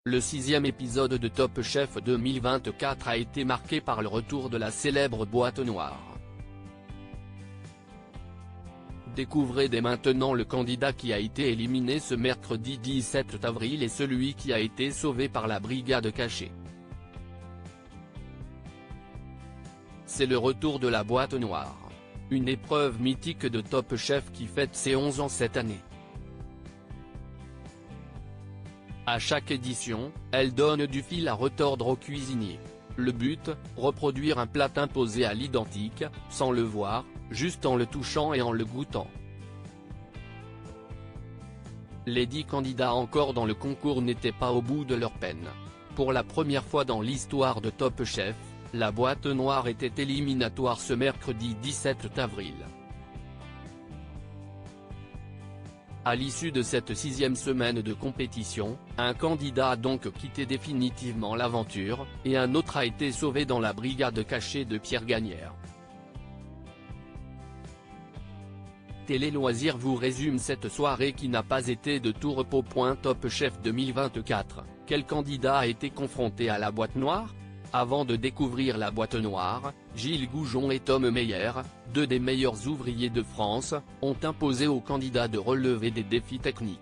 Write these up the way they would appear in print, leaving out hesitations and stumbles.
Le 6e épisode de Top Chef 2024 a été marqué par le retour de la célèbre boîte noire. Découvrez dès maintenant le candidat qui a été éliminé ce mercredi 17 avril et celui qui a été sauvé par la brigade cachée. C'est le retour de la boîte noire. Une épreuve mythique de Top Chef qui fête ses 11 ans cette année. À chaque édition, elle donne du fil à retordre aux cuisiniers. Le but, reproduire un plat imposé à l'identique, sans le voir, juste en le touchant et en le goûtant. Les 10 candidats encore dans le concours n'étaient pas au bout de leur peine. Pour la première fois dans l'histoire de Top Chef, la boîte noire était éliminatoire ce mercredi 17 avril. À l'issue de cette 6e semaine de compétition, un candidat a donc quitté définitivement l'aventure, et un autre a été sauvé dans la brigade cachée de Pierre Gagnaire. Télé Loisirs vous résume cette soirée qui n'a pas été de tout repos. Top Chef 2024, quel candidat a été confronté à la boîte noire? Avant de découvrir la boîte noire, Gilles Goujon et Tom Meyer, deux des meilleurs ouvriers de France, ont imposé aux candidats de relever des défis techniques.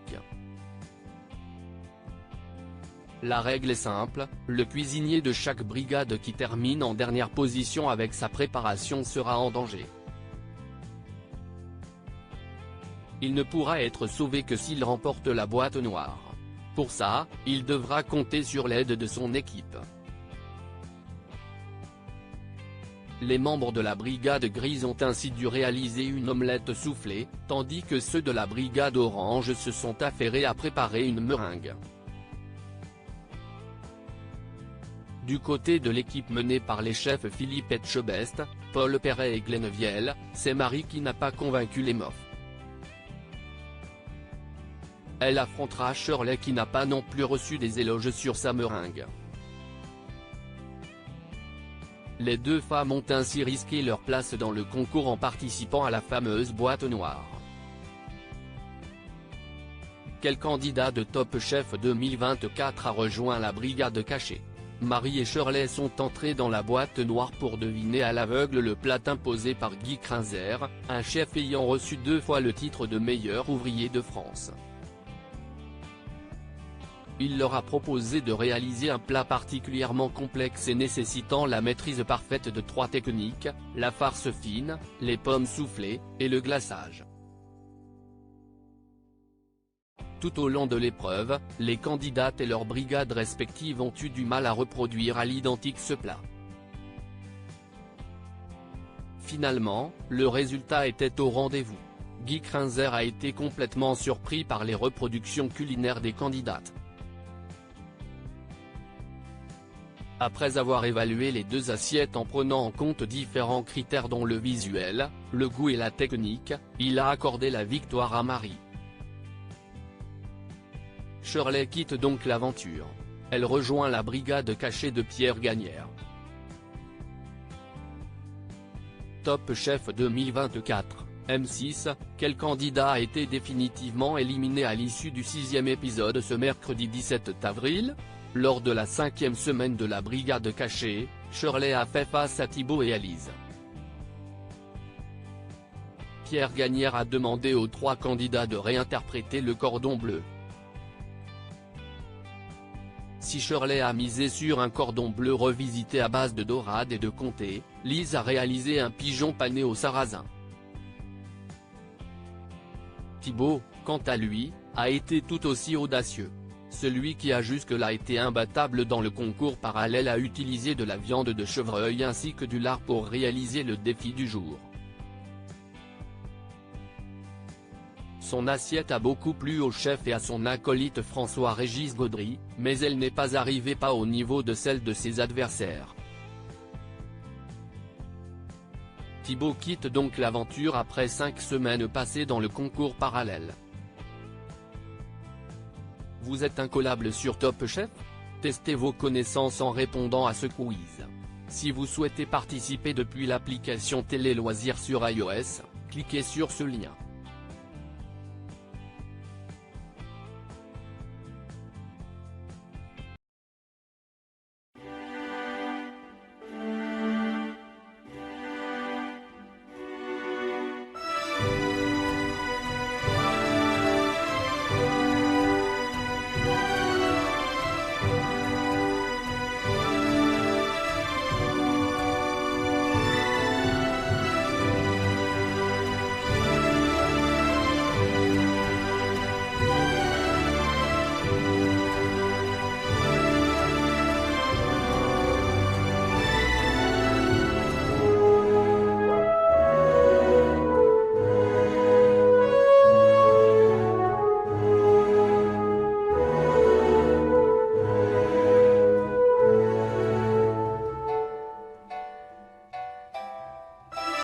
La règle est simple, le cuisinier de chaque brigade qui termine en dernière position avec sa préparation sera en danger. Il ne pourra être sauvé que s'il remporte la boîte noire. Pour ça, il devra compter sur l'aide de son équipe. Les membres de la brigade grise ont ainsi dû réaliser une omelette soufflée, tandis que ceux de la brigade orange se sont affairés à préparer une meringue. Du côté de l'équipe menée par les chefs Philippe Etchebest, Paul Perret et Glennevielle, c'est Marie qui n'a pas convaincu les mofs. Elle affrontera Shirley qui n'a pas non plus reçu des éloges sur sa meringue. Les deux femmes ont ainsi risqué leur place dans le concours en participant à la fameuse boîte noire. Quel candidat de Top Chef 2024 a rejoint la brigade cachée? Marie et Shirley sont entrés dans la boîte noire pour deviner à l'aveugle le plat imposé par Guy Krinzer, un chef ayant reçu 2 fois le titre de meilleur ouvrier de France. Il leur a proposé de réaliser un plat particulièrement complexe et nécessitant la maîtrise parfaite de 3 techniques, la farce fine, les pommes soufflées, et le glaçage. Tout au long de l'épreuve, les candidates et leurs brigades respectives ont eu du mal à reproduire à l'identique ce plat. Finalement, le résultat était au rendez-vous. Guy Krinzer a été complètement surpris par les reproductions culinaires des candidates. Après avoir évalué les 2 assiettes en prenant en compte différents critères dont le visuel, le goût et la technique, il a accordé la victoire à Marie. Shirley quitte donc l'aventure. Elle rejoint la brigade cachée de Pierre Gagnaire. Top Chef 2024, M6, quel candidat a été définitivement éliminé à l'issue du 6e épisode ce mercredi 17 avril? Lors de la 5e semaine de la brigade cachée, Shirley a fait face à Thibaut et Alice. Pierre Gagnaire a demandé aux 3 candidats de réinterpréter le cordon bleu. Si Shirley a misé sur un cordon bleu revisité à base de dorade et de comté, Lise a réalisé un pigeon pané au sarrasin. Thibaut, quant à lui, a été tout aussi audacieux. Celui qui a jusque-là été imbattable dans le concours parallèle a utilisé de la viande de chevreuil ainsi que du lard pour réaliser le défi du jour. Son assiette a beaucoup plu au chef et à son acolyte François-Régis Gaudry, mais elle n'est pas arrivée au niveau de celle de ses adversaires. Thibaut quitte donc l'aventure après 5 semaines passées dans le concours parallèle. Vous êtes incollable sur Top Chef? Testez vos connaissances en répondant à ce quiz. Si vous souhaitez participer depuis l'application Télé Loisirs sur iOS, cliquez sur ce lien.